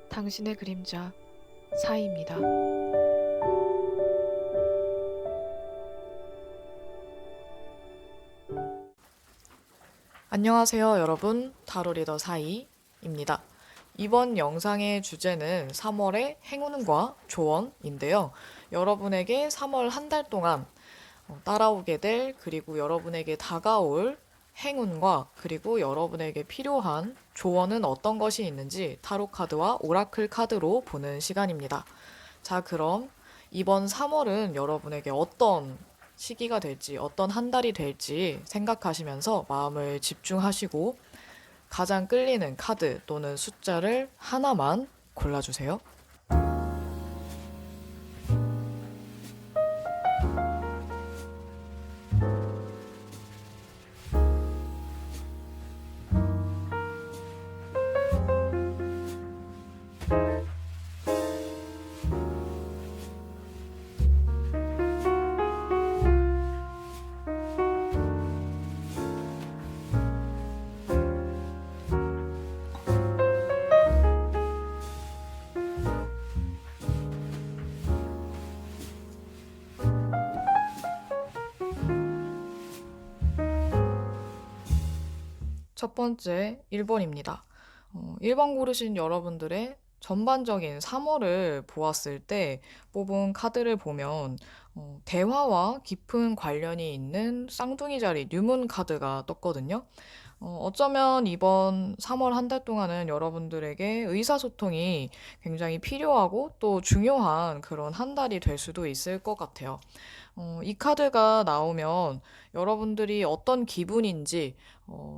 당신의 그림자 사이입니다. 안녕하세요, 여러분. 타로 리더 사이입니다. 이번 영상의 주제는 3월의 행운과 조언인데요. 여러분에게 3월 한 달 동안 따라오게 될, 그리고 여러분에게 다가올 행운과 그리고 여러분에게 필요한 조언은 어떤 것이 있는지 타로 카드와 오라클 카드로 보는 시간입니다. 자, 그럼 이번 3월은 여러분에게 어떤 시기가 될지, 어떤 한 달이 될지 생각하시면서 마음을 집중하시고 가장 끌리는 카드 또는 숫자를 하나만 골라주세요. 첫 번째, 1번입니다. 1번 고르신 여러분들의 전반적인 3월을 보았을 때 뽑은 카드를 보면 대화와 깊은 관련이 있는 쌍둥이 자리 뉴문 카드가 떴거든요. 어쩌면 이번 3월 한 달 동안은 여러분들에게 의사소통이 굉장히 필요하고 또 중요한 그런 한 달이 될 수도 있을 것 같아요. 이 카드가 나오면 여러분들이 어떤 기분인지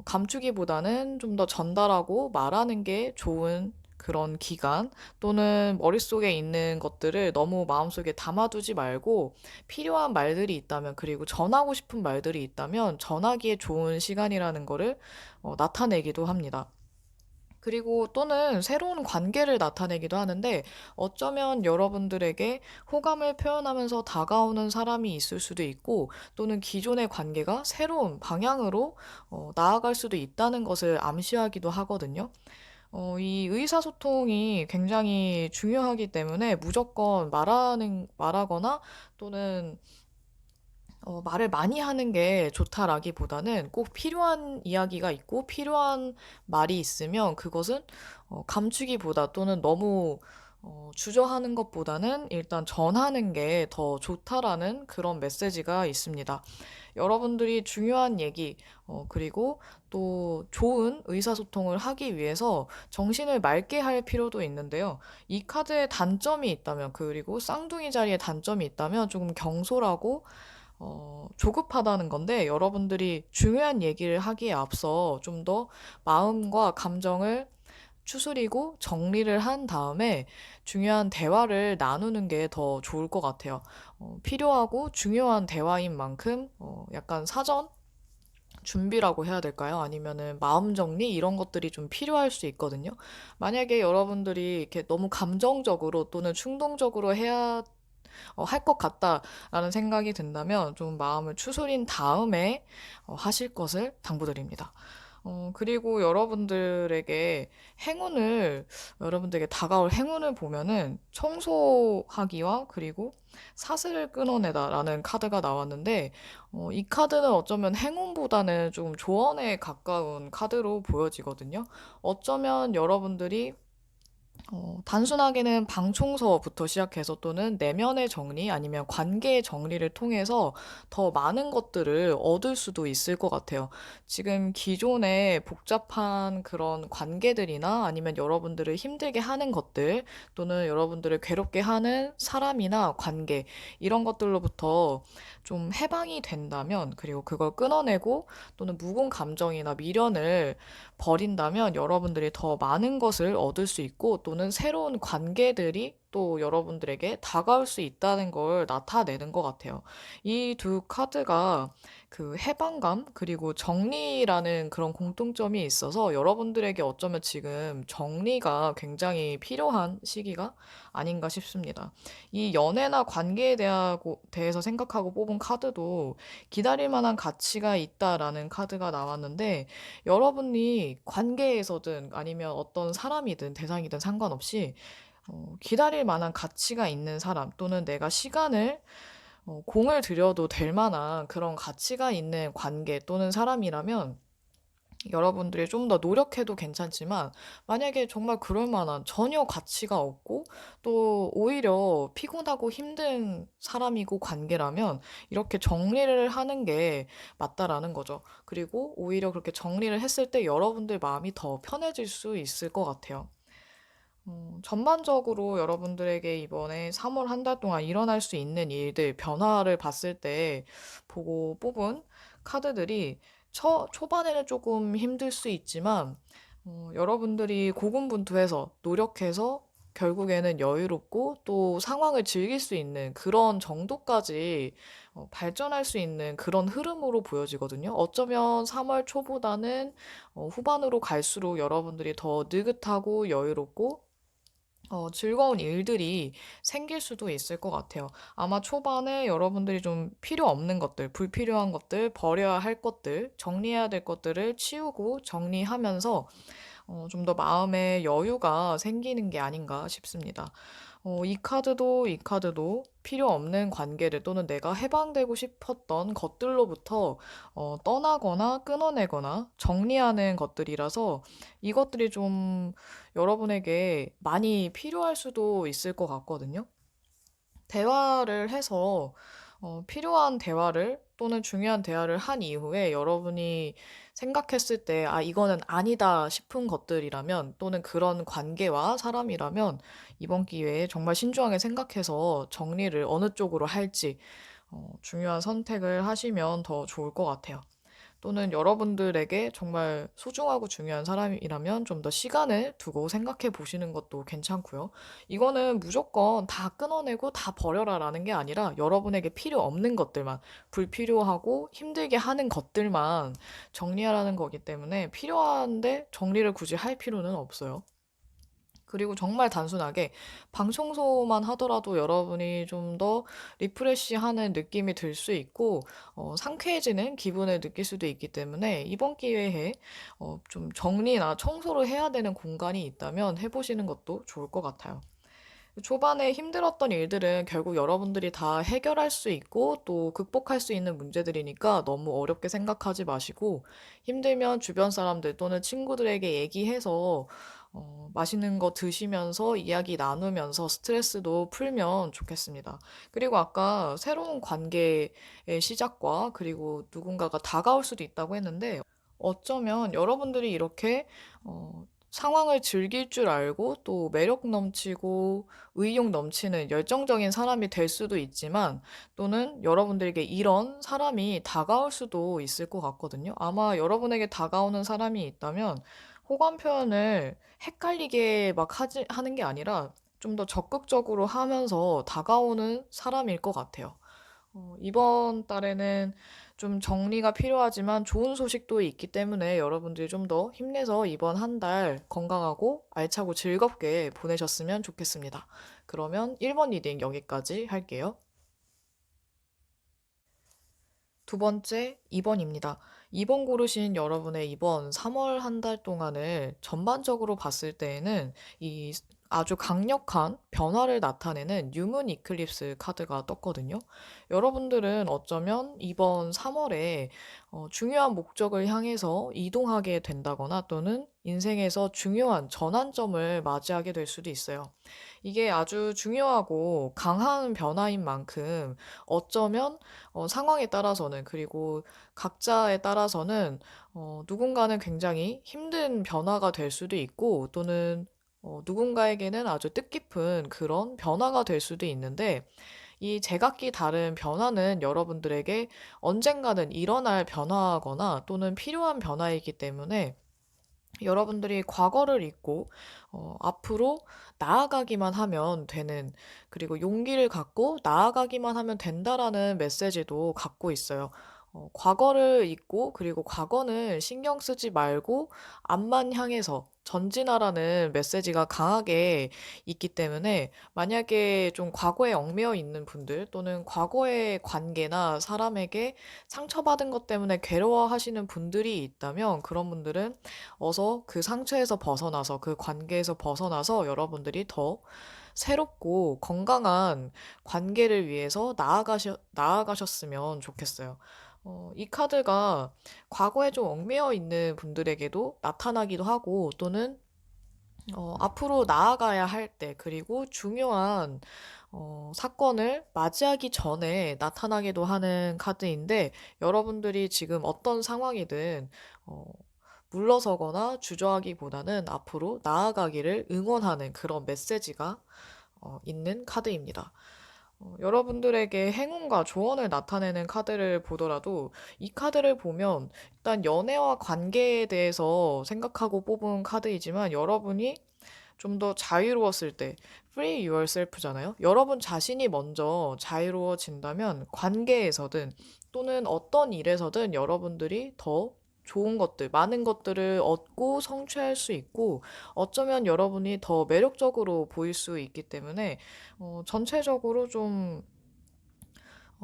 감추기보다는 좀 더 전달하고 말하는 게 좋은 그런 기간 또는 머릿속에 있는 것들을 너무 마음속에 담아두지 말고 필요한 말들이 있다면 그리고 전하고 싶은 말들이 있다면 전하기에 좋은 시간이라는 거를 나타내기도 합니다. 그리고 또는 새로운 관계를 나타내기도 하는데 어쩌면 여러분들에게 호감을 표현하면서 다가오는 사람이 있을 수도 있고 또는 기존의 관계가 새로운 방향으로 나아갈 수도 있다는 것을 암시하기도 하거든요. 이 의사소통이 굉장히 중요하기 때문에 무조건 말하거나 또는 말을 많이 하는 게 좋다라기보다는 꼭 필요한 이야기가 있고 필요한 말이 있으면 그것은 감추기보다 또는 너무 주저하는 것보다는 일단 전하는 게 더 좋다라는 그런 메시지가 있습니다. 여러분들이 중요한 얘기, 그리고 또 좋은 의사소통을 하기 위해서 정신을 맑게 할 필요도 있는데요. 이 카드에 단점이 있다면, 그리고 쌍둥이 자리에 단점이 있다면 조금 경솔하고 조급하다는 건데 여러분들이 중요한 얘기를 하기에 앞서 좀 더 마음과 감정을 추스리고 정리를 한 다음에 중요한 대화를 나누는 게 더 좋을 것 같아요. 필요하고 중요한 대화인 만큼 약간 사전 준비라고 해야 될까요? 아니면은 마음 정리 이런 것들이 좀 필요할 수 있거든요. 만약에 여러분들이 이렇게 너무 감정적으로 또는 충동적으로 해야 할 것 같다라는 생각이 든다면 좀 마음을 추스린 다음에 하실 것을 당부드립니다. 그리고 여러분들에게 다가올 행운을 보면은 청소하기와 그리고 사슬을 끊어내다라는 카드가 나왔는데, 이 카드는 어쩌면 행운보다는 좀 조언에 가까운 카드로 보여지거든요. 어쩌면 여러분들이 단순하게는 방 청소부터 시작해서 또는 내면의 정리 아니면 관계의 정리를 통해서 더 많은 것들을 얻을 수도 있을 것 같아요. 지금 기존의 복잡한 그런 관계들이나 아니면 여러분들을 힘들게 하는 것들 또는 여러분들을 괴롭게 하는 사람이나 관계 이런 것들로부터 좀 해방이 된다면 그리고 그걸 끊어내고 또는 묵은 감정이나 미련을 버린다면 여러분들이 더 많은 것을 얻을 수 있고 또는 새로운 관계들이 또 여러분들에게 다가올 수 있다는 걸 나타내는 것 같아요. 이 두 카드가 그 해방감 그리고 정리라는 그런 공통점이 있어서 여러분들에게 어쩌면 지금 정리가 굉장히 필요한 시기가 아닌가 싶습니다. 이 연애나 관계에 대해서 생각하고 뽑은 카드도 기다릴 만한 가치가 있다라는 카드가 나왔는데 여러분이 관계에서든 아니면 어떤 사람이든 대상이든 상관없이 기다릴 만한 가치가 있는 사람 또는 내가 시간을 공을 들여도 될 만한 그런 가치가 있는 관계 또는 사람이라면 여러분들이 좀 더 노력해도 괜찮지만 만약에 정말 그럴 만한 전혀 가치가 없고 또 오히려 피곤하고 힘든 사람이고 관계라면 이렇게 정리를 하는 게 맞다라는 거죠. 그리고 오히려 그렇게 정리를 했을 때 여러분들 마음이 더 편해질 수 있을 것 같아요. 전반적으로 여러분들에게 이번에 3월 한 달 동안 일어날 수 있는 일들, 변화를 봤을 때 보고 뽑은 카드들이 초반에는 조금 힘들 수 있지만, 여러분들이 고군분투해서 노력해서 결국에는 여유롭고 또 상황을 즐길 수 있는 그런 정도까지 발전할 수 있는 그런 흐름으로 보여지거든요. 어쩌면 3월 초보다는 후반으로 갈수록 여러분들이 더 느긋하고 여유롭고 즐거운 일들이 생길 수도 있을 것 같아요. 아마 초반에 여러분들이 좀 필요 없는 것들, 불필요한 것들, 버려야 할 것들, 정리해야 될 것들을 치우고 정리하면서 좀 더 마음의 여유가 생기는 게 아닌가 싶습니다. 이 카드도 필요 없는 관계를 또는 내가 해방되고 싶었던 것들로부터 떠나거나 끊어내거나 정리하는 것들이라서 이것들이 좀 여러분에게 많이 필요할 수도 있을 것 같거든요. 대화를 해서 필요한 대화를 또는 중요한 대화를 한 이후에 여러분이 생각했을 때, 아, 이거는 아니다 싶은 것들이라면 또는 그런 관계와 사람이라면 이번 기회에 정말 신중하게 생각해서 정리를 어느 쪽으로 할지 중요한 선택을 하시면 더 좋을 것 같아요. 또는 여러분들에게 정말 소중하고 중요한 사람이라면 좀 더 시간을 두고 생각해 보시는 것도 괜찮고요. 이거는 무조건 다 끊어내고 다 버려라라는 게 아니라 여러분에게 필요 없는 것들만, 불필요하고 힘들게 하는 것들만 정리하라는 거기 때문에 필요한데 정리를 굳이 할 필요는 없어요. 그리고 정말 단순하게 방 청소만 하더라도 여러분이 좀 더 리프레시하는 느낌이 들 수 있고 상쾌해지는 기분을 느낄 수도 있기 때문에 이번 기회에 좀 정리나 청소를 해야 되는 공간이 있다면 해보시는 것도 좋을 것 같아요. 초반에 힘들었던 일들은 결국 여러분들이 다 해결할 수 있고 또 극복할 수 있는 문제들이니까 너무 어렵게 생각하지 마시고 힘들면 주변 사람들 또는 친구들에게 얘기해서 맛있는 거 드시면서 이야기 나누면서 스트레스도 풀면 좋겠습니다. 그리고 아까 새로운 관계의 시작과 그리고 누군가가 다가올 수도 있다고 했는데 어쩌면 여러분들이 이렇게 상황을 즐길 줄 알고 또 매력 넘치고 의욕 넘치는 열정적인 사람이 될 수도 있지만 또는 여러분들에게 이런 사람이 다가올 수도 있을 것 같거든요. 아마 여러분에게 다가오는 사람이 있다면 호감 표현을 헷갈리게 막 하는 게 아니라 좀 더 적극적으로 하면서 다가오는 사람일 것 같아요. 이번 달에는 좀 정리가 필요하지만 좋은 소식도 있기 때문에 여러분들이 좀 더 힘내서 이번 한 달 건강하고 알차고 즐겁게 보내셨으면 좋겠습니다. 그러면 1번 리딩 여기까지 할게요. 두 번째, 2번입니다. 2번 고르신 여러분의 이번 3월 한 달 동안을 전반적으로 봤을 때에는 이 아주 강력한 변화를 나타내는 뉴문 이클립스 카드가 떴거든요. 여러분들은 어쩌면 이번 3월에 중요한 목적을 향해서 이동하게 된다거나 또는 인생에서 중요한 전환점을 맞이하게 될 수도 있어요. 이게 아주 중요하고 강한 변화인 만큼 어쩌면 상황에 따라서는 그리고 각자에 따라서는 누군가는 굉장히 힘든 변화가 될 수도 있고 또는 누군가에게는 아주 뜻깊은 그런 변화가 될 수도 있는데 이 제각기 다른 변화는 여러분들에게 언젠가는 일어날 변화거나 또는 필요한 변화이기 때문에 여러분들이 과거를 잊고 앞으로 나아가기만 하면 되는, 그리고 용기를 갖고 나아가기만 하면 된다라는 메시지도 갖고 있어요. 과거를 잊고 그리고 과거는 신경 쓰지 말고 앞만 향해서 전진하라는 메시지가 강하게 있기 때문에, 만약에 좀 과거에 얽매여 있는 분들 또는 과거의 관계나 사람에게 상처받은 것 때문에 괴로워하시는 분들이 있다면, 그런 분들은 어서 그 상처에서 벗어나서 그 관계에서 벗어나서 여러분들이 더 새롭고 건강한 관계를 위해서 나아가셨으면 좋겠어요. 이 카드가 과거에 좀 얽매여 있는 분들에게도 나타나기도 하고, 또는 앞으로 나아가야 할 때, 그리고 중요한 사건을 맞이하기 전에 나타나기도 하는 카드인데, 여러분들이 지금 어떤 상황이든 어, 물러서거나 주저하기보다는 앞으로 나아가기를 응원하는 그런 메시지가 있는 카드입니다. 여러분들에게 행운과 조언을 나타내는 카드를 보더라도, 이 카드를 보면 일단 연애와 관계에 대해서 생각하고 뽑은 카드이지만, 여러분이 좀 더 자유로웠을 때, free yourself잖아요. 여러분 자신이 먼저 자유로워진다면 관계에서든 또는 어떤 일에서든 여러분들이 더 좋은 것들, 많은 것들을 얻고 성취할 수 있고, 어쩌면 여러분이 더 매력적으로 보일 수 있기 때문에 전체적으로 좀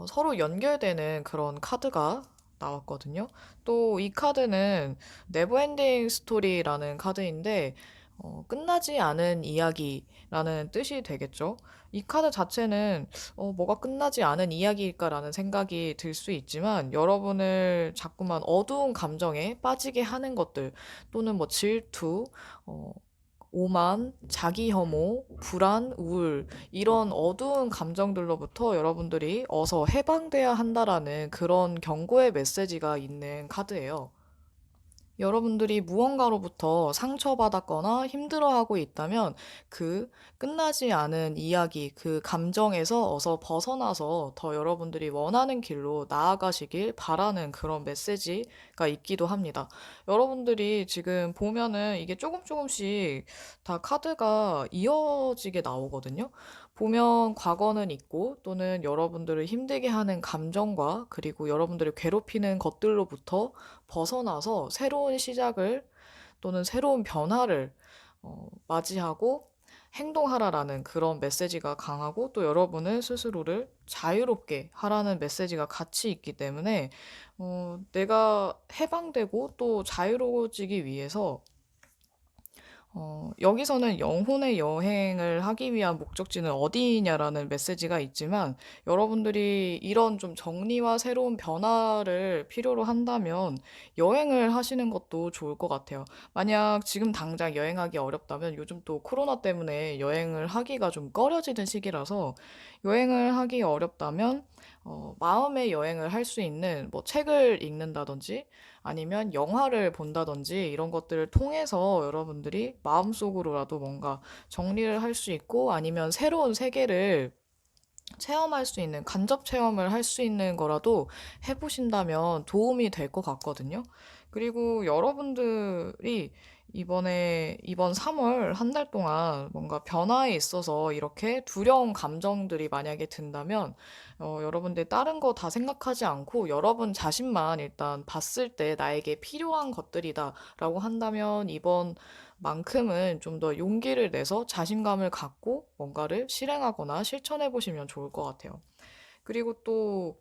서로 연결되는 그런 카드가 나왔거든요. 또 이 카드는 네버엔딩 스토리라는 카드인데, 끝나지 않은 이야기라는 뜻이 되겠죠. 이 카드 자체는 뭐가 끝나지 않은 이야기일까라는 생각이 들 수 있지만, 여러분을 자꾸만 어두운 감정에 빠지게 하는 것들, 또는 뭐 질투, 어, 오만, 자기 혐오, 불안, 우울, 이런 어두운 감정들로부터 여러분들이 어서 해방돼야 한다라는 그런 경고의 메시지가 있는 카드예요. 여러분들이 무언가로부터 상처받았거나 힘들어하고 있다면, 그 끝나지 않은 이야기, 그 감정에서 어서 벗어나서 더 여러분들이 원하는 길로 나아가시길 바라는 그런 메시지가 있기도 합니다. 여러분들이 지금 보면은 이게 조금 조금씩 다 카드가 이어지게 나오거든요. 보면 과거는 있고, 또는 여러분들을 힘들게 하는 감정과 그리고 여러분들을 괴롭히는 것들로부터 벗어나서 새로운 시작을 또는 새로운 변화를 맞이하고 행동하라라는 그런 메시지가 강하고, 또 여러분은 스스로를 자유롭게 하라는 메시지가 같이 있기 때문에, 내가 해방되고 또 자유로워지기 위해서 여기서는 영혼의 여행을 하기 위한 목적지는 어디냐라는 메시지가 있지만, 여러분들이 이런 좀 정리와 새로운 변화를 필요로 한다면 여행을 하시는 것도 좋을 것 같아요. 만약 지금 당장 여행하기 어렵다면, 요즘 또 코로나 때문에 여행을 하기가 좀 꺼려지는 시기라서, 여행을 하기 어렵다면 마음의 여행을 할 수 있는 뭐 책을 읽는다든지 아니면 영화를 본다든지, 이런 것들을 통해서 여러분들이 마음속으로라도 뭔가 정리를 할 수 있고, 아니면 새로운 세계를 체험할 수 있는, 간접 체험을 할 수 있는 거라도 해보신다면 도움이 될 것 같거든요. 그리고 여러분들이 이번 3월 한 달 동안 뭔가 변화에 있어서 이렇게 두려운 감정들이 만약에 든다면, 여러분들 다른 거 다 생각하지 않고 여러분 자신만 일단 봤을 때 나에게 필요한 것들이다라고 한다면, 이번만큼은 좀 더 용기를 내서 자신감을 갖고 뭔가를 실행하거나 실천해 보시면 좋을 것 같아요. 그리고 또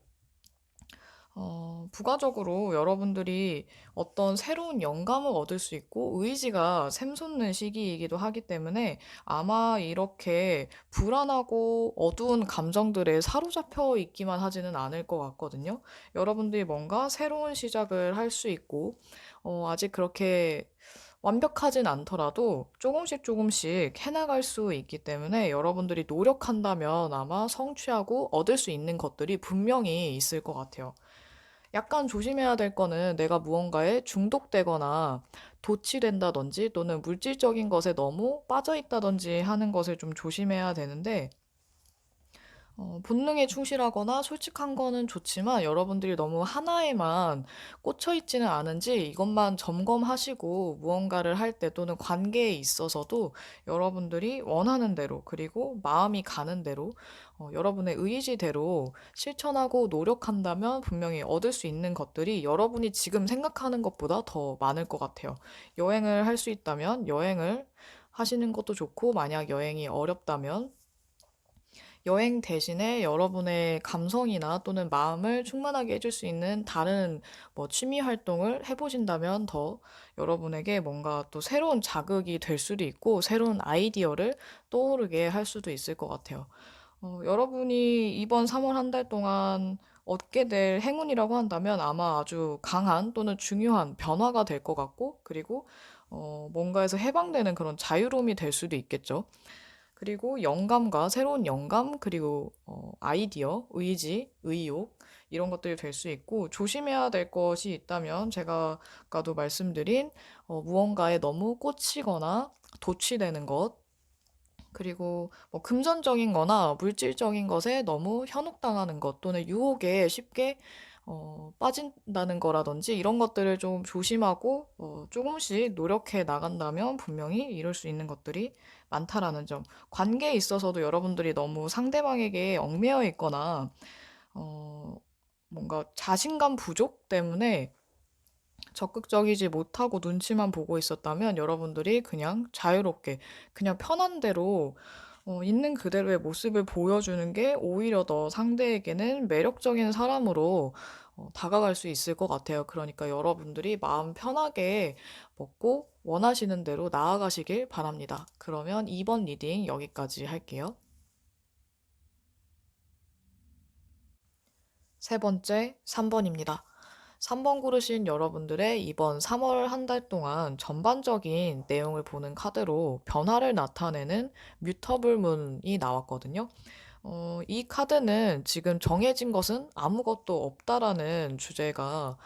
부가적으로 여러분들이 어떤 새로운 영감을 얻을 수 있고 의지가 샘솟는 시기이기도 하기 때문에, 아마 이렇게 불안하고 어두운 감정들에 사로잡혀 있기만 하지는 않을 것 같거든요. 여러분들이 뭔가 새로운 시작을 할 수 있고, 아직 그렇게 완벽하진 않더라도 조금씩 조금씩 해나갈 수 있기 때문에, 여러분들이 노력한다면 아마 성취하고 얻을 수 있는 것들이 분명히 있을 것 같아요. 약간 조심해야 될 거는, 내가 무언가에 중독되거나 도취된다든지 또는 물질적인 것에 너무 빠져 있다든지 하는 것을 좀 조심해야 되는데, 본능에 충실하거나 솔직한 거는 좋지만 여러분들이 너무 하나에만 꽂혀 있지는 않은지 이것만 점검하시고 무언가를 할 때 또는 관계에 있어서도 여러분들이 원하는 대로 그리고 마음이 가는 대로 여러분의 의지대로 실천하고 노력한다면 분명히 얻을 수 있는 것들이 여러분이 지금 생각하는 것보다 더 많을 것 같아요. 여행을 할 수 있다면 여행을 하시는 것도 좋고 만약 여행이 어렵다면 여행 대신에 여러분의 감성이나 또는 마음을 충만하게 해줄 수 있는 다른 뭐 취미 활동을 해보신다면 더 여러분에게 뭔가 또 새로운 자극이 될 수도 있고 새로운 아이디어를 떠오르게 할 수도 있을 것 같아요. 여러분이 이번 3월 한 달 동안 얻게 될 행운이라고 한다면 아마 아주 강한 또는 중요한 변화가 될 것 같고, 그리고 뭔가에서 해방되는 그런 자유로움이 될 수도 있겠죠. 그리고 영감과 새로운 영감, 그리고 아이디어, 의지, 의욕, 이런 것들이 될 수 있고, 조심해야 될 것이 있다면, 제가 아까도 말씀드린, 무언가에 너무 꽂히거나 도취되는 것, 그리고 뭐 금전적인 거나 물질적인 것에 너무 현혹당하는 것 또는 유혹에 쉽게 빠진다는 거라든지 이런 것들을 좀 조심하고 조금씩 노력해 나간다면 분명히 이룰 수 있는 것들이 많다라는 점. 관계에 있어서도 여러분들이 너무 상대방에게 얽매여 있거나 어, 뭔가 자신감 부족 때문에 적극적이지 못하고 눈치만 보고 있었다면 여러분들이 그냥 자유롭게, 그냥 편한 대로 있는 그대로의 모습을 보여주는 게 오히려 더 상대에게는 매력적인 사람으로 다가갈 수 있을 것 같아요. 그러니까 여러분들이 마음 편하게 먹고 원하시는 대로 나아가시길 바랍니다. 그러면 이번 리딩 여기까지 할게요. 세 번째, 3번입니다. 3번 고르신 여러분들의 이번 3월 한 달 동안 전반적인 내용을 보는 카드로 변화를 나타내는 뮤터블 문이 나왔거든요. 이 카드는 지금 정해진 것은 아무것도 없다라는 주제가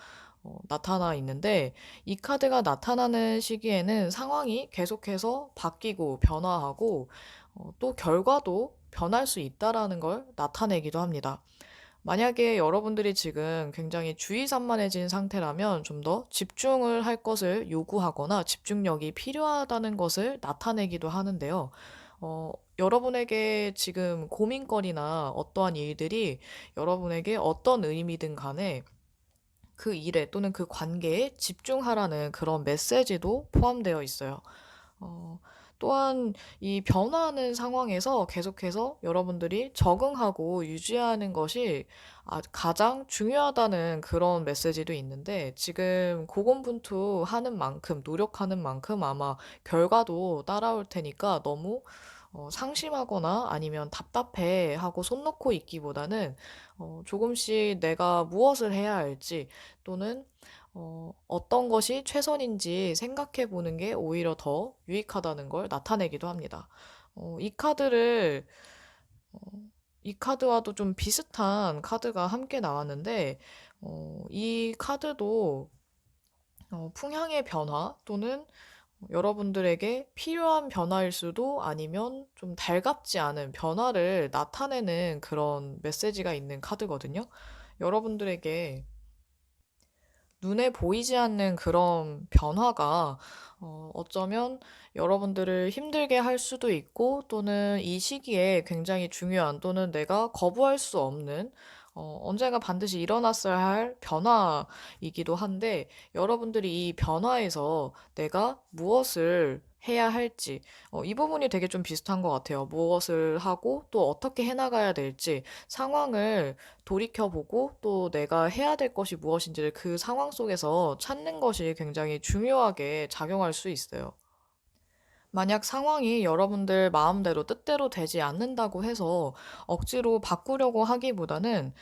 나타나 있는데, 이 카드가 나타나는 시기에는 상황이 계속해서 바뀌고 변화하고, 또 결과도 변할 수 있다라는 걸 나타내기도 합니다. 만약에 여러분들이 지금 굉장히 주의산만해진 상태라면 좀 더 집중을 할 것을 요구하거나 집중력이 필요하다는 것을 나타내기도 하는데요. 여러분에게 지금 고민거리나 어떠한 일들이 여러분에게 어떤 의미든 간에 그 일에 또는 그 관계에 집중하라는 그런 메시지도 포함되어 있어요. 어, 또한 이 변화하는 상황에서 계속해서 여러분들이 적응하고 유지하는 것이 가장 중요하다는 그런 메시지도 있는데 지금 고군분투하는 만큼, 노력하는 만큼 아마 결과도 따라올 테니까 너무 상심하거나 아니면 답답해 하고 손 놓고 있기보다는 조금씩 내가 무엇을 해야 할지 또는 어떤 것이 최선인지 생각해 보는 게 오히려 더 유익하다는 걸 나타내기도 합니다. 어, 이 카드를, 어, 이 카드와도 좀 비슷한 카드가 함께 나왔는데, 이 카드도 풍향의 변화 또는 여러분들에게 필요한 변화일 수도 아니면 좀 달갑지 않은 변화를 나타내는 그런 메시지가 있는 카드거든요. 여러분들에게 눈에 보이지 않는 그런 변화가 어쩌면 여러분들을 힘들게 할 수도 있고 또는 이 시기에 굉장히 중요한 또는 내가 거부할 수 없는 언젠가 반드시 일어났어야 할 변화이기도 한데 여러분들이 이 변화에서 내가 무엇을 해야 할지 이 부분이 되게 좀 비슷한 것 같아요. 무엇을 하고 또 어떻게 해나가야 될지 상황을 돌이켜보고 또 내가 해야 될 것이 무엇인지를 그 상황 속에서 찾는 것이 굉장히 중요하게 작용할 수 있어요. 만약 상황이 여러분들 마음대로 뜻대로 되지 않는다고 해서 억지로 바꾸려고 하기보다는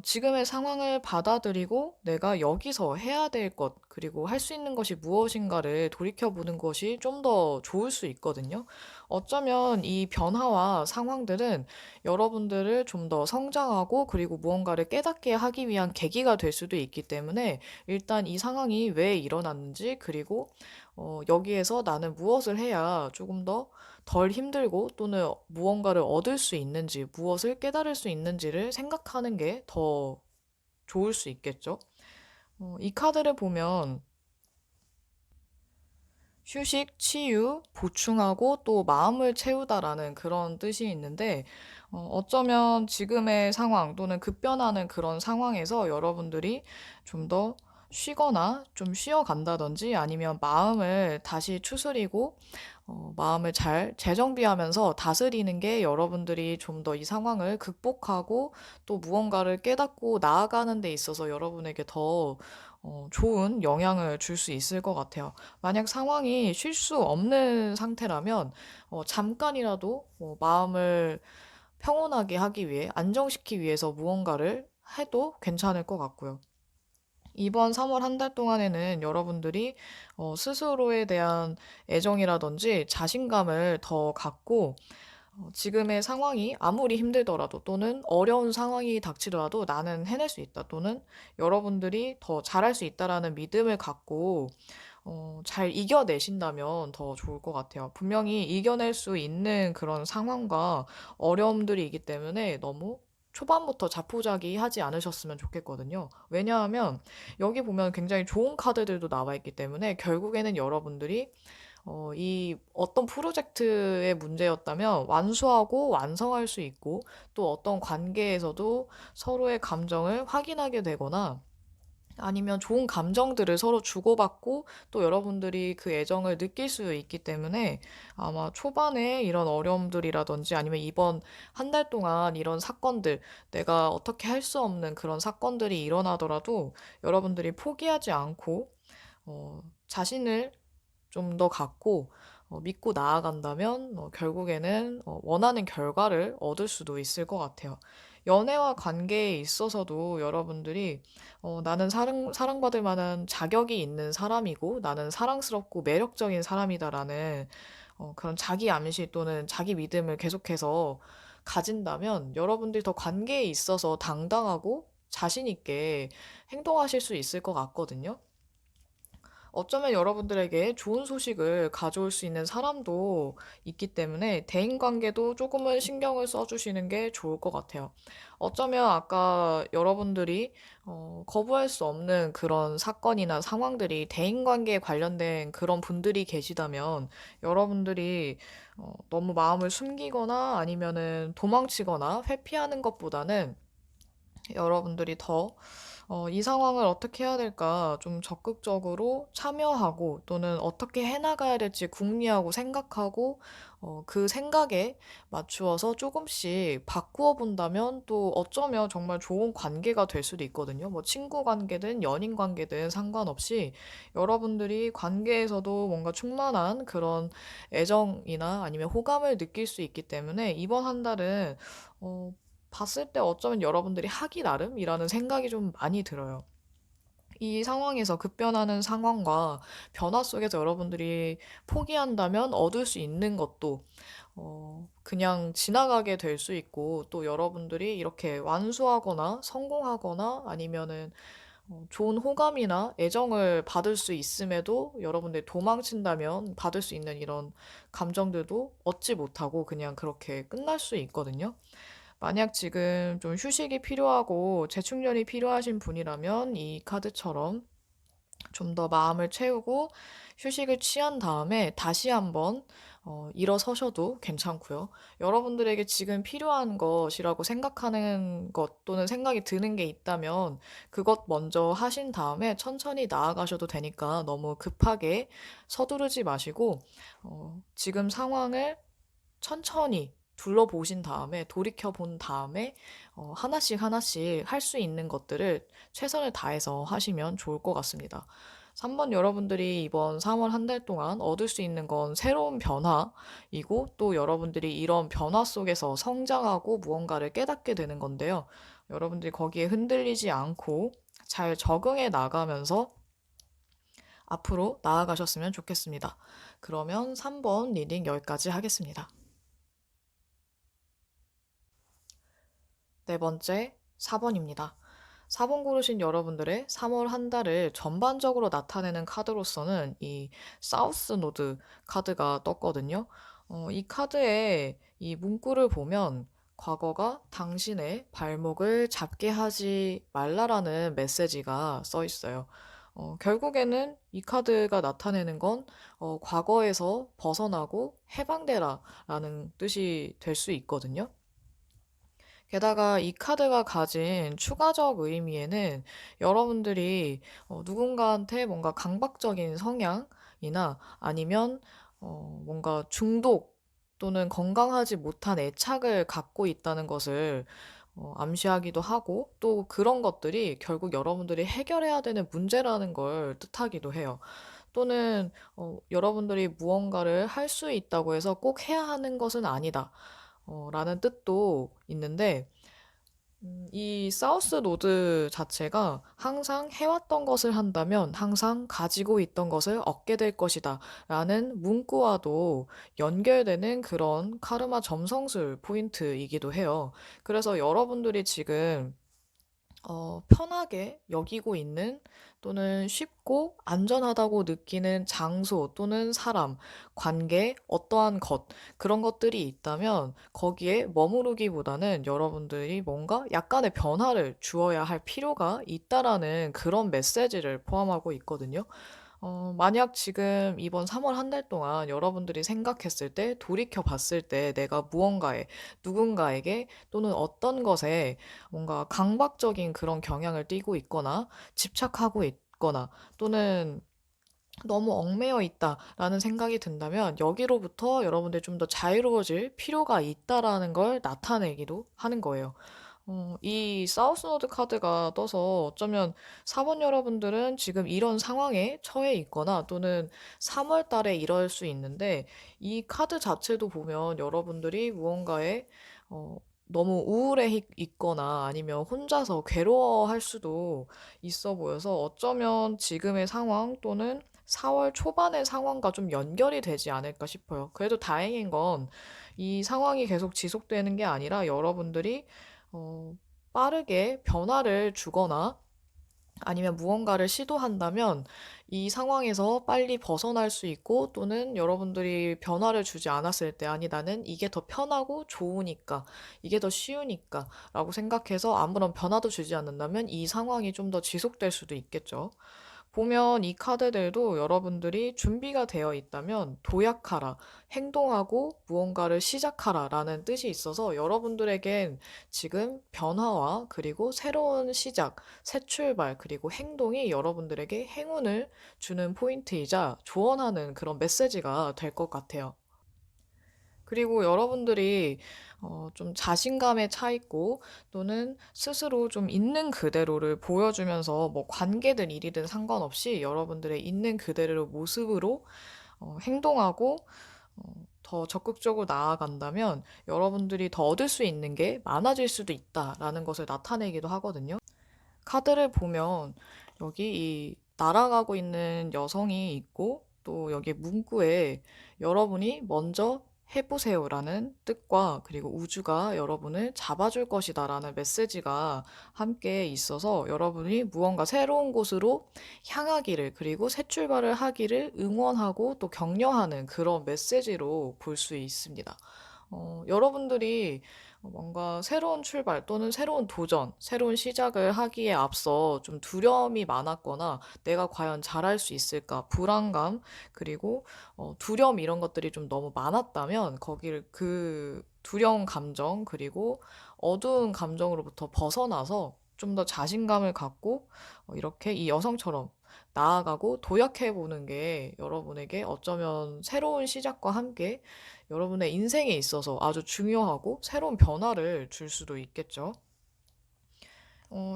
지금의 상황을 받아들이고 내가 여기서 해야 될 것, 그리고 할 수 있는 것이 무엇인가를 돌이켜보는 것이 좀 더 좋을 수 있거든요. 어쩌면 이 변화와 상황들은 여러분들을 좀 더 성장하고 그리고 무언가를 깨닫게 하기 위한 계기가 될 수도 있기 때문에 일단 이 상황이 왜 일어났는지 그리고 여기에서 나는 무엇을 해야 조금 더 덜 힘들고 또는 무언가를 얻을 수 있는지, 무엇을 깨달을 수 있는지를 생각하는 게 더 좋을 수 있겠죠. 이 카드를 보면 휴식, 치유, 보충하고 또 마음을 채우다라는 그런 뜻이 있는데, 어쩌면 지금의 상황 또는 급변하는 그런 상황에서 여러분들이 좀 더 쉬거나 좀 쉬어간다든지 아니면 마음을 다시 추스리고 마음을 잘 재정비하면서 다스리는 게 여러분들이 좀 더 이 상황을 극복하고 또 무언가를 깨닫고 나아가는 데 있어서 여러분에게 더 좋은 영향을 줄 수 있을 것 같아요. 만약 상황이 쉴 수 없는 상태라면 잠깐이라도 마음을 평온하게 하기 위해 안정시키기 위해서 무언가를 해도 괜찮을 것 같고요. 이번 3월 한 달 동안에는 여러분들이 스스로에 대한 애정이라든지 자신감을 더 갖고 지금의 상황이 아무리 힘들더라도 또는 어려운 상황이 닥치더라도 나는 해낼 수 있다 또는 여러분들이 더 잘할 수 있다라는 믿음을 갖고 잘 이겨내신다면 더 좋을 것 같아요. 분명히 이겨낼 수 있는 그런 상황과 어려움들이 있기 때문에 너무 초반부터 자포자기하지 않으셨으면 좋겠거든요. 왜냐하면 여기 보면 굉장히 좋은 카드들도 나와 있기 때문에 결국에는 여러분들이 이 어떤 프로젝트의 문제였다면 완수하고 완성할 수 있고 또 어떤 관계에서도 서로의 감정을 확인하게 되거나 아니면 좋은 감정들을 서로 주고받고 또 여러분들이 그 애정을 느낄 수 있기 때문에 아마 초반에 이런 어려움들이라든지 아니면 이번 한 달 동안 이런 사건들 내가 어떻게 할 수 없는 그런 사건들이 일어나더라도 여러분들이 포기하지 않고 자신을 좀 더 갖고 믿고 나아간다면 결국에는 원하는 결과를 얻을 수도 있을 것 같아요. 연애와 관계에 있어서도 여러분들이 나는 사랑받을 만한 자격이 있는 사람이고 나는 사랑스럽고 매력적인 사람이다라는 그런 자기 암시 또는 자기 믿음을 계속해서 가진다면 여러분들이 더 관계에 있어서 당당하고 자신 있게 행동하실 수 있을 것 같거든요. 어쩌면 여러분들에게 좋은 소식을 가져올 수 있는 사람도 있기 때문에 대인관계도 조금은 신경을 써주시는 게 좋을 것 같아요. 어쩌면 아까 여러분들이 거부할 수 없는 그런 사건이나 상황들이 대인관계에 관련된 그런 분들이 계시다면 여러분들이 너무 마음을 숨기거나 아니면은 도망치거나 회피하는 것보다는 여러분들이 더 이 상황을 어떻게 해야 될까 좀 적극적으로 참여하고 또는 어떻게 해나가야 될지 궁리하고 생각하고 그 생각에 맞추어서 조금씩 바꾸어 본다면 또 어쩌면 정말 좋은 관계가 될 수도 있거든요. 뭐 친구 관계든 연인 관계든 상관없이 여러분들이 관계에서도 뭔가 충만한 그런 애정이나 아니면 호감을 느낄 수 있기 때문에 이번 한 달은 어, 봤을 때 어쩌면 여러분들이 하기 나름이라는 생각이 좀 많이 들어요. 이 상황에서 급변하는 상황과 변화 속에서 여러분들이 포기한다면 얻을 수 있는 것도 그냥 지나가게 될 수 있고 또 여러분들이 이렇게 완수하거나 성공하거나 아니면은 좋은 호감이나 애정을 받을 수 있음에도 여러분들이 도망친다면 받을 수 있는 이런 감정들도 얻지 못하고 그냥 그렇게 끝날 수 있거든요. 만약 지금 좀 휴식이 필요하고 재충전이 필요하신 분이라면 이 카드처럼 좀 더 마음을 채우고 휴식을 취한 다음에 다시 한번 일어서셔도 괜찮고요. 여러분들에게 지금 필요한 것이라고 생각하는 것 또는 생각이 드는 게 있다면 그것 먼저 하신 다음에 천천히 나아가셔도 되니까 너무 급하게 서두르지 마시고 지금 상황을 천천히 둘러보신 다음에 돌이켜 본 다음에 하나씩 하나씩 할 수 있는 것들을 최선을 다해서 하시면 좋을 것 같습니다. 3번 여러분들이 이번 3월 한 달 동안 얻을 수 있는 건 새로운 변화이고 또 여러분들이 이런 변화 속에서 성장하고 무언가를 깨닫게 되는 건데요. 여러분들이 거기에 흔들리지 않고 잘 적응해 나가면서 앞으로 나아가셨으면 좋겠습니다. 그러면 3번 리딩 여기까지 하겠습니다. 네 번째, 4번입니다. 4번 고르신 여러분들의 3월 한 달을 전반적으로 나타내는 카드로서는 이 사우스 노드 카드가 떴거든요. 이 카드의 이 문구를 보면 과거가 당신의 발목을 잡게 하지 말라라는 메시지가 써 있어요. 결국에는 이 카드가 나타내는 건 과거에서 벗어나고 해방되라라는 뜻이 될 수 있거든요. 게다가 이 카드가 가진 추가적 의미에는 여러분들이 누군가한테 뭔가 강박적인 성향이나 아니면 뭔가 중독 또는 건강하지 못한 애착을 갖고 있다는 것을 암시하기도 하고 또 그런 것들이 결국 여러분들이 해결해야 되는 문제라는 걸 뜻하기도 해요. 또는 여러분들이 무언가를 할 수 있다고 해서 꼭 해야 하는 것은 아니다. 라는 뜻도 있는데 이 사우스 노드 자체가 항상 해왔던 것을 한다면 항상 가지고 있던 것을 얻게 될 것이다 라는 문구와도 연결되는 그런 카르마 점성술 포인트이기도 해요. 그래서 여러분들이 지금 편하게 여기고 있는 또는 쉽고 안전하다고 느끼는 장소 또는 사람, 관계, 어떠한 것, 그런 것들이 있다면 거기에 머무르기보다는 여러분들이 뭔가 약간의 변화를 주어야 할 필요가 있다라는 그런 메시지를 포함하고 있거든요. 만약 지금 이번 3월 한 달 동안 여러분들이 생각했을 때, 돌이켜 봤을 때 내가 무언가에, 누군가에게 또는 어떤 것에 뭔가 강박적인 그런 경향을 띠고 있거나 집착하고 있거나 또는 너무 얽매여 있다라는 생각이 든다면 여기로부터 여러분들이 좀 더 자유로워질 필요가 있다라는 걸 나타내기도 하는 거예요. 이 사우스노드 카드가 떠서 어쩌면 사번 여러분들은 지금 이런 상황에 처해 있거나 또는 3월 달에 이럴 수 있는데 이 카드 자체도 보면 여러분들이 무언가에 어, 너무 우울해 있거나 아니면 혼자서 괴로워할 수도 있어 보여서 어쩌면 지금의 상황 또는 4월 초반의 상황과 좀 연결이 되지 않을까 싶어요. 그래도 다행인 건 이 상황이 계속 지속되는 게 아니라 여러분들이 어, 빠르게 변화를 주거나 아니면 무언가를 시도한다면 이 상황에서 빨리 벗어날 수 있고 또는 여러분들이 변화를 주지 않았을 때 아니 나는 이게 더 편하고 좋으니까 이게 더 쉬우니까 라고 생각해서 아무런 변화도 주지 않는다면 이 상황이 좀 더 지속될 수도 있겠죠. 보면 이 카드들도 여러분들이 준비가 되어 있다면 도약하라, 행동하고 무언가를 시작하라 라는 뜻이 있어서 여러분들에겐 지금 변화와 그리고 새로운 시작, 새 출발, 그리고 행동이 여러분들에게 행운을 주는 포인트이자 조언하는 그런 메시지가 될 것 같아요. 그리고 여러분들이 좀 자신감에 차 있고 또는 스스로 좀 있는 그대로를 보여주면서 뭐 관계든 일이든 상관없이 여러분들의 있는 그대로 모습으로 행동하고 더 적극적으로 나아간다면 여러분들이 더 얻을 수 있는 게 많아질 수도 있다라는 것을 나타내기도 하거든요. 카드를 보면 여기 이 날아가고 있는 여성이 있고 또 여기 문구에 여러분이 먼저 해보세요라는 뜻과 그리고 우주가 여러분을 잡아줄 것이다라는 메시지가 함께 있어서 여러분이 무언가 새로운 곳으로 향하기를 그리고 새 출발을 하기를 응원하고 또 격려하는 그런 메시지로 볼 수 있습니다. 여러분들이 뭔가 새로운 출발 또는 새로운 도전, 새로운 시작을 하기에 앞서 좀 두려움이 많았거나 내가 과연 잘할 수 있을까, 불안감, 그리고 두려움 이런 것들이 좀 너무 많았다면 거기를 그 두려운 감정, 그리고 어두운 감정으로부터 벗어나서 좀 더 자신감을 갖고 이렇게 이 여성처럼 나아가고 도약해 보는 게 여러분에게 어쩌면 새로운 시작과 함께 여러분의 인생에 있어서 아주 중요하고 새로운 변화를 줄 수도 있겠죠.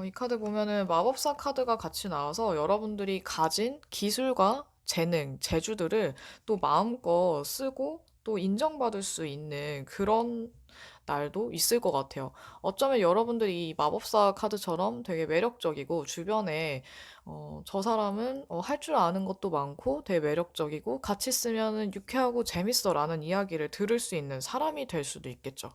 이 카드 보면은 마법사 카드가 같이 나와서 여러분들이 가진 기술과 재능, 재주들을 또 마음껏 쓰고 또 인정받을 수 있는 그런 날도 있을 것 같아요. 어쩌면 여러분들이 이 마법사 카드처럼 되게 매력적이고 주변에 저 사람은 할 줄 아는 것도 많고 되게 매력적이고 같이 쓰면은 유쾌하고 재밌어라는 이야기를 들을 수 있는 사람이 될 수도 있겠죠.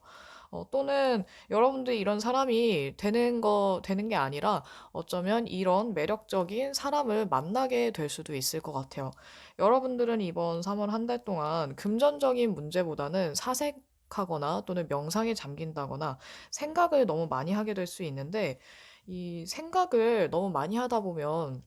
또는 여러분들이 이런 사람이 되는 게 아니라 어쩌면 이런 매력적인 사람을 만나게 될 수도 있을 것 같아요. 여러분들은 이번 3월 한 달 동안 금전적인 문제보다는 사색하거나 또는 명상에 잠긴다거나 생각을 너무 많이 하게 될 수 있는데 이 생각을 너무 많이 하다 보면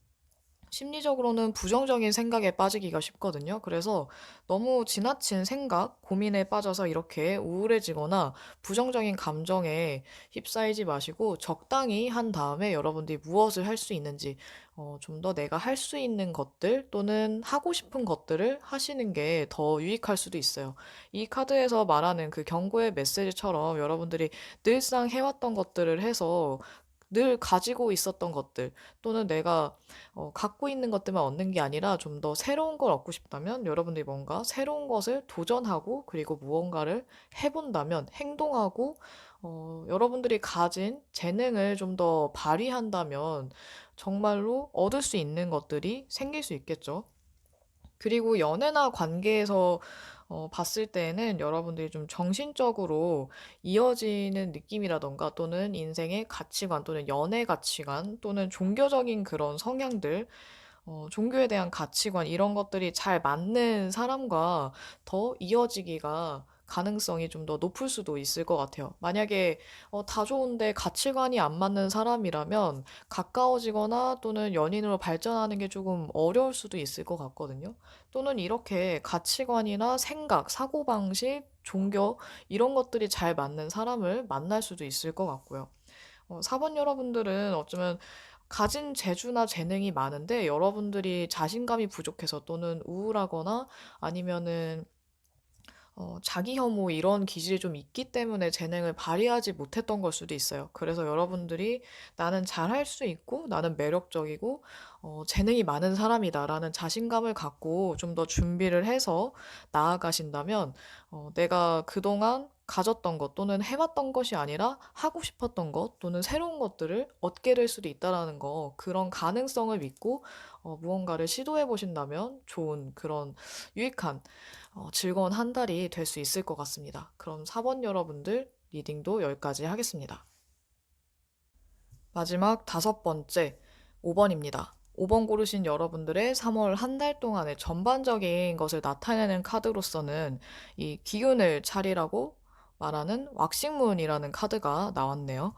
심리적으로는 부정적인 생각에 빠지기가 쉽거든요. 그래서 너무 지나친 생각, 고민에 빠져서 이렇게 우울해지거나 부정적인 감정에 휩싸이지 마시고 적당히 한 다음에 여러분들이 무엇을 할 수 있는지 좀 더 내가 할 수 있는 것들 또는 하고 싶은 것들을 하시는 게 더 유익할 수도 있어요. 이 카드에서 말하는 그 경고의 메시지처럼 여러분들이 늘상 해왔던 것들을 해서 늘 가지고 있었던 것들 또는 내가 갖고 있는 것들만 얻는 게 아니라 좀 더 새로운 걸 얻고 싶다면 여러분들이 뭔가 새로운 것을 도전하고 그리고 무언가를 해본다면 행동하고 여러분들이 가진 재능을 좀 더 발휘한다면 정말로 얻을 수 있는 것들이 생길 수 있겠죠. 그리고 연애나 관계에서 봤을 때에는 여러분들이 좀 정신적으로 이어지는 느낌이라던가 또는 인생의 가치관 또는 연애 가치관 또는 종교적인 그런 성향들 종교에 대한 가치관 이런 것들이 잘 맞는 사람과 더 이어지기가 가능성이 좀 더 높을 수도 있을 것 같아요. 만약에 다 좋은데 가치관이 안 맞는 사람이라면 가까워지거나 또는 연인으로 발전하는 게 조금 어려울 수도 있을 것 같거든요. 또는 이렇게 가치관이나 생각, 사고방식, 종교 이런 것들이 잘 맞는 사람을 만날 수도 있을 것 같고요. 4번 여러분들은 어쩌면 가진 재주나 재능이 많은데 여러분들이 자신감이 부족해서 또는 우울하거나 아니면은 자기 혐오 이런 기질이 좀 있기 때문에 재능을 발휘하지 못했던 걸 수도 있어요. 그래서 여러분들이 나는 잘할 수 있고 나는 매력적이고 재능이 많은 사람이다라는 자신감을 갖고 좀 더 준비를 해서 나아가신다면 내가 그동안 가졌던 것 또는 해왔던 것이 아니라 하고 싶었던 것 또는 새로운 것들을 얻게 될 수도 있다라는 거 그런 가능성을 믿고 무언가를 시도해 보신다면 좋은 그런 유익한 즐거운 한 달이 될 수 있을 것 같습니다. 그럼 4번 여러분들 리딩도 여기까지 하겠습니다. 마지막 5번째, 5번입니다. 5번 고르신 여러분들의 3월 한 달 동안의 전반적인 것을 나타내는 카드로서는 이 기운을 차리라고 말하는 왁싱문이라는 카드가 나왔네요.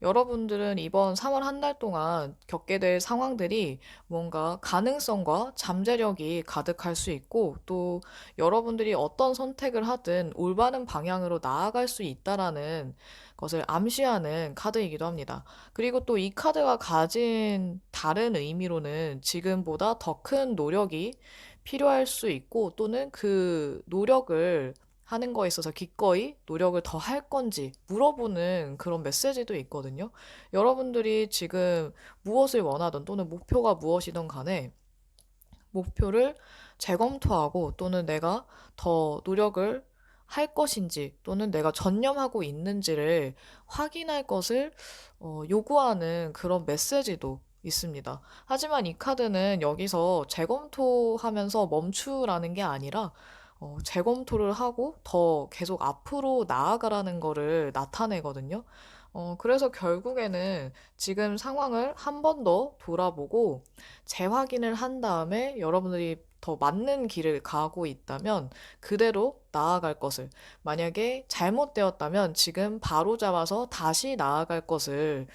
여러분들은 이번 3월 한 달 동안 겪게 될 상황들이 뭔가 가능성과 잠재력이 가득할 수 있고 또 여러분들이 어떤 선택을 하든 올바른 방향으로 나아갈 수 있다라는 것을 암시하는 카드이기도 합니다. 그리고 또 이 카드가 가진 다른 의미로는 지금보다 더 큰 노력이 필요할 수 있고 또는 그 노력을 하는 거에 있어서 기꺼이 노력을 더 할 건지 물어보는 그런 메시지도 있거든요. 여러분들이 지금 무엇을 원하든 또는 목표가 무엇이든 간에 목표를 재검토하고 또는 내가 더 노력을 할 것인지 또는 내가 전념하고 있는지를 확인할 것을 요구하는 그런 메시지도 있습니다. 하지만 이 카드는 여기서 재검토하면서 멈추라는 게 아니라 재검토를 하고 더 계속 앞으로 나아가라는 거를 나타내거든요. 그래서 결국에는 지금 상황을 한 번 더 돌아보고 재확인을 한 다음에 여러분들이 더 맞는 길을 가고 있다면 그대로 나아갈 것을 만약에 잘못되었다면 지금 바로 잡아서 다시 나아갈 것을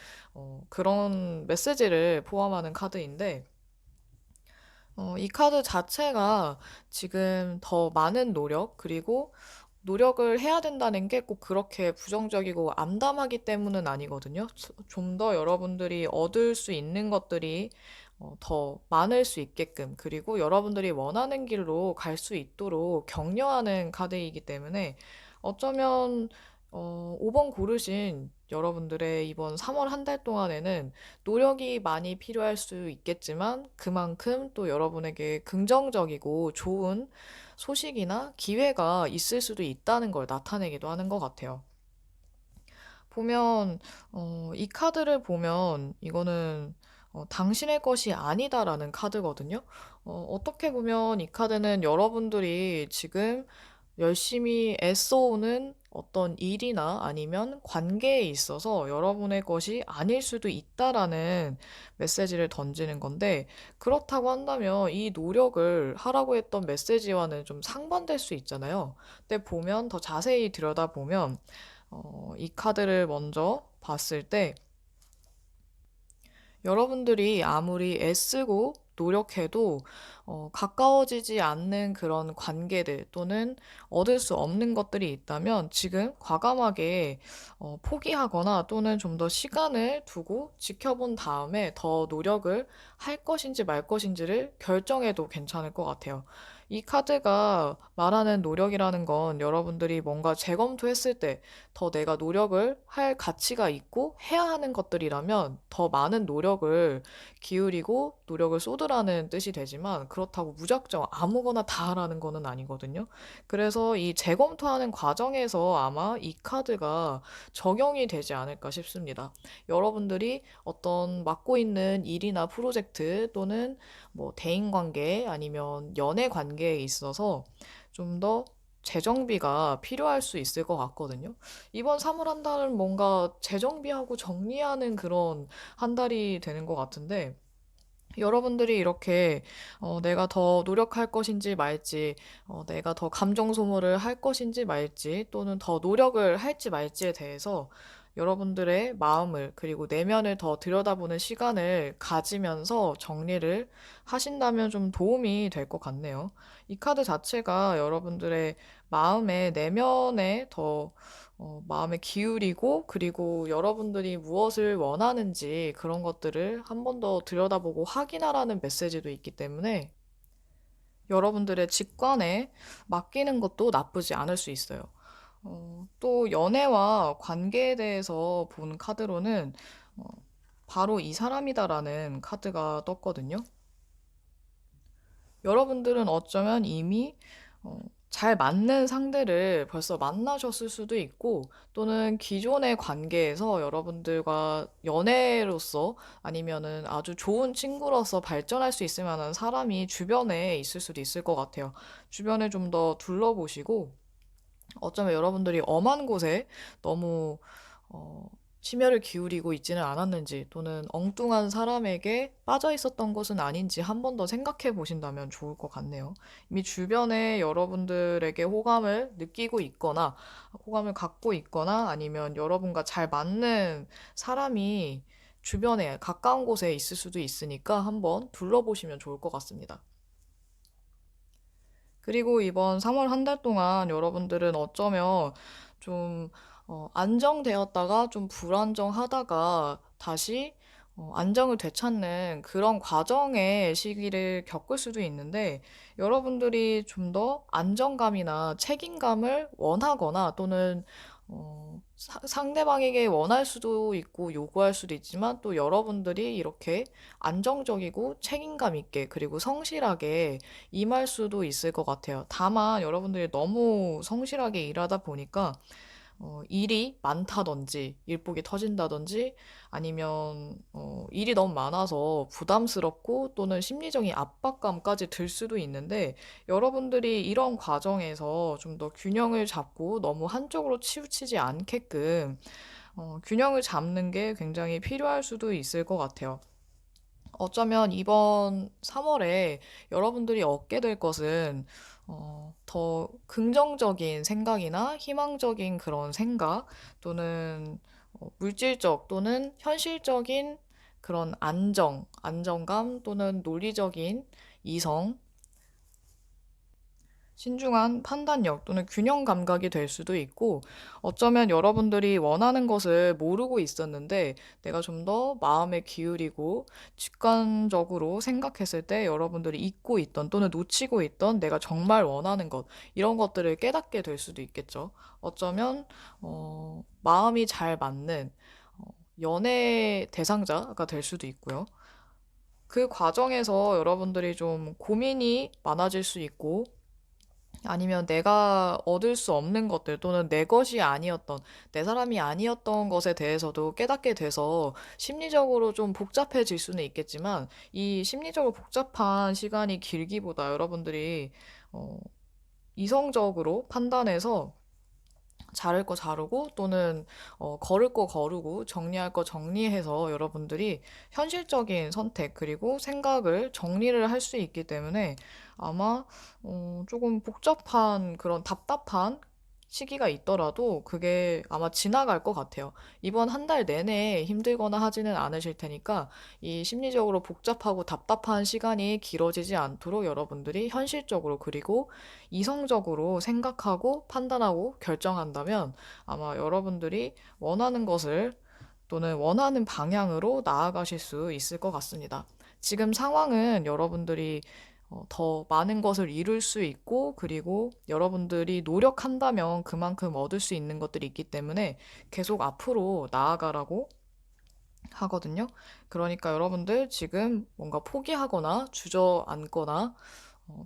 그런 메시지를 포함하는 카드인데 이 카드 자체가 지금 더 많은 노력, 그리고 노력을 해야 된다는 게 꼭 그렇게 부정적이고 암담하기 때문은 아니거든요. 좀 더 여러분들이 얻을 수 있는 것들이 더 많을 수 있게끔, 그리고 여러분들이 원하는 길로 갈 수 있도록 격려하는 카드이기 때문에 어쩌면 5번 고르신 여러분들의 이번 3월 한 달 동안에는 노력이 많이 필요할 수 있겠지만 그만큼 또 여러분에게 긍정적이고 좋은 소식이나 기회가 있을 수도 있다는 걸 나타내기도 하는 것 같아요. 보면, 이 카드를 보면 이거는 당신의 것이 아니다라는 카드거든요. 어떻게 보면 이 카드는 여러분들이 지금 열심히 애써오는 어떤 일이나 아니면 관계에 있어서 여러분의 것이 아닐 수도 있다라는 메시지를 던지는 건데, 그렇다고 한다면 이 노력을 하라고 했던 메시지와는 좀 상반될 수 있잖아요. 근데 보면 더 자세히 들여다보면 이 카드를 먼저 봤을 때 여러분들이 아무리 애쓰고 노력해도 가까워지지 않는 그런 관계들 또는 얻을 수 없는 것들이 있다면 지금 과감하게 포기하거나 또는 좀 더 시간을 두고 지켜본 다음에 더 노력을 할 것인지 말 것인지를 결정해도 괜찮을 것 같아요. 이 카드가 말하는 노력이라는 건 여러분들이 뭔가 재검토했을 때 더 내가 노력을 할 가치가 있고 해야 하는 것들이라면 더 많은 노력을 기울이고 노력을 쏟으라는 뜻이 되지만, 그렇다고 무작정 아무거나 다 하라는 거는 아니거든요. 그래서 이 재검토하는 과정에서 아마 이 카드가 적용이 되지 않을까 싶습니다. 여러분들이 어떤 맡고 있는 일이나 프로젝트 또는 뭐 대인관계 아니면 연애 관계에 있어서 좀 더 재정비가 필요할 수 있을 것 같거든요. 이번 3월 한 달은 뭔가 재정비하고 정리하는 그런 한 달이 되는 것 같은데, 여러분들이 이렇게 내가 더 노력할 것인지 말지, 내가 더 감정 소모를 할 것인지 말지, 또는 더 노력을 할지 말지에 대해서 여러분들의 마음을 그리고 내면을 더 들여다보는 시간을 가지면서 정리를 하신다면 좀 도움이 될 것 같네요. 이 카드 자체가 여러분들의 마음의 내면에 더 마음에 기울이고, 그리고 여러분들이 무엇을 원하는지 그런 것들을 한 번 더 들여다보고 확인하라는 메시지도 있기 때문에 여러분들의 직관에 맡기는 것도 나쁘지 않을 수 있어요. 또 연애와 관계에 대해서 본 카드로는 어, 바로 이 사람이다라는 카드가 떴거든요. 여러분들은 어쩌면 이미 어, 잘 맞는 상대를 벌써 만나셨을 수도 있고, 또는 기존의 관계에서 여러분들과 연애로서 아니면은 아주 좋은 친구로서 발전할 수 있을 만한 사람이 주변에 있을 수도 있을 것 같아요. 주변에 좀 더 둘러보시고, 어쩌면 여러분들이 엄한 곳에 너무 어, 심혈을 기울이고 있지는 않았는지, 또는 엉뚱한 사람에게 빠져 있었던 것은 아닌지 한 번 더 생각해 보신다면 좋을 것 같네요. 이미 주변에 여러분들에게 호감을 느끼고 있거나, 호감을 갖고 있거나, 아니면 여러분과 잘 맞는 사람이 주변에 가까운 곳에 있을 수도 있으니까 한번 둘러보시면 좋을 것 같습니다. 그리고 이번 3월 한 달 동안 여러분들은 어쩌면 좀 안정되었다가 좀 불안정하다가 다시 안정을 되찾는 그런 과정의 시기를 겪을 수도 있는데, 여러분들이 좀 더 안정감이나 책임감을 원하거나 또는 상대방에게 원할 수도 있고 요구할 수도 있지만, 또 여러분들이 이렇게 안정적이고 책임감 있게 그리고 성실하게 임할 수도 있을 것 같아요. 다만 여러분들이 너무 성실하게 일하다 보니까 일이 많다든지 일복이 터진다든지, 아니면 일이 너무 많아서 부담스럽고 또는 심리적인 압박감까지 들 수도 있는데, 여러분들이 이런 과정에서 좀 더 균형을 잡고 너무 한쪽으로 치우치지 않게끔 균형을 잡는 게 굉장히 필요할 수도 있을 것 같아요. 어쩌면 이번 3월에 여러분들이 얻게 될 것은 더 긍정적인 생각이나 희망적인 그런 생각, 또는 물질적 또는 현실적인 그런 안정감, 또는 논리적인 이성, 신중한 판단력 또는 균형 감각이 될 수도 있고, 어쩌면 여러분들이 원하는 것을 모르고 있었는데 내가 좀 더 마음에 기울이고 직관적으로 생각했을 때 여러분들이 잊고 있던 또는 놓치고 있던 내가 정말 원하는 것, 이런 것들을 깨닫게 될 수도 있겠죠. 어쩌면 마음이 잘 맞는 연애 대상자가 될 수도 있고요. 그 과정에서 여러분들이 좀 고민이 많아질 수 있고, 아니면 내가 얻을 수 없는 것들 또는 내 것이 아니었던, 내 사람이 아니었던 것에 대해서도 깨닫게 돼서 심리적으로 좀 복잡해질 수는 있겠지만, 이 심리적으로 복잡한 시간이 길기보다 여러분들이 어, 이성적으로 판단해서 자를 거 자르고 또는 걸을 거 거르고 정리할 거 정리해서 여러분들이 현실적인 선택 그리고 생각을 정리를 할 수 있기 때문에 아마 조금 복잡한 그런 답답한 시기가 있더라도 그게 아마 지나갈 것 같아요. 이번 한 달 내내 힘들거나 하지는 않으실 테니까 이 심리적으로 복잡하고 답답한 시간이 길어지지 않도록 여러분들이 현실적으로 그리고 이성적으로 생각하고 판단하고 결정한다면 아마 여러분들이 원하는 것을 또는 원하는 방향으로 나아가실 수 있을 것 같습니다. 지금 상황은 여러분들이 더 많은 것을 이룰 수 있고, 그리고 여러분들이 노력한다면 그만큼 얻을 수 있는 것들이 있기 때문에 계속 앞으로 나아가라고 하거든요. 그러니까 여러분들 지금 뭔가 포기하거나 주저앉거나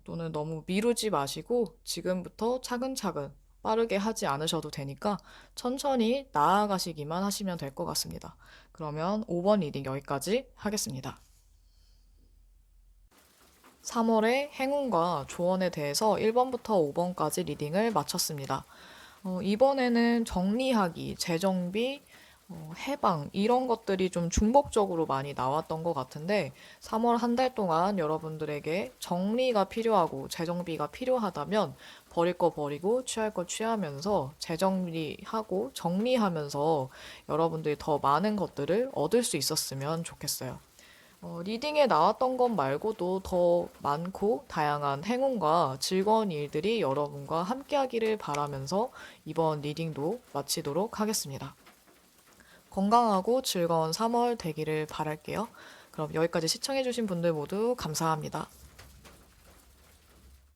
또는 너무 미루지 마시고 지금부터 차근차근 빠르게 하지 않으셔도 되니까 천천히 나아가시기만 하시면 될 것 같습니다. 그러면 5번 리딩 여기까지 하겠습니다. 3월의 행운과 조언에 대해서 1번부터 5번까지 리딩을 마쳤습니다. 이번에는 정리하기, 재정비, 해방, 이런 것들이 좀 중복적으로 많이 나왔던 것 같은데, 3월 한 달 동안 여러분들에게 정리가 필요하고 재정비가 필요하다면, 버릴 거 버리고 취할 거 취하면서 재정리하고 정리하면서 여러분들이 더 많은 것들을 얻을 수 있었으면 좋겠어요. 리딩에 나왔던 것 말고도 더 많고 다양한 행운과 즐거운 일들이 여러분과 함께하기를 바라면서 이번 리딩도 마치도록 하겠습니다. 건강하고 즐거운 3월 되기를 바랄게요. 그럼 여기까지 시청해주신 분들 모두 감사합니다.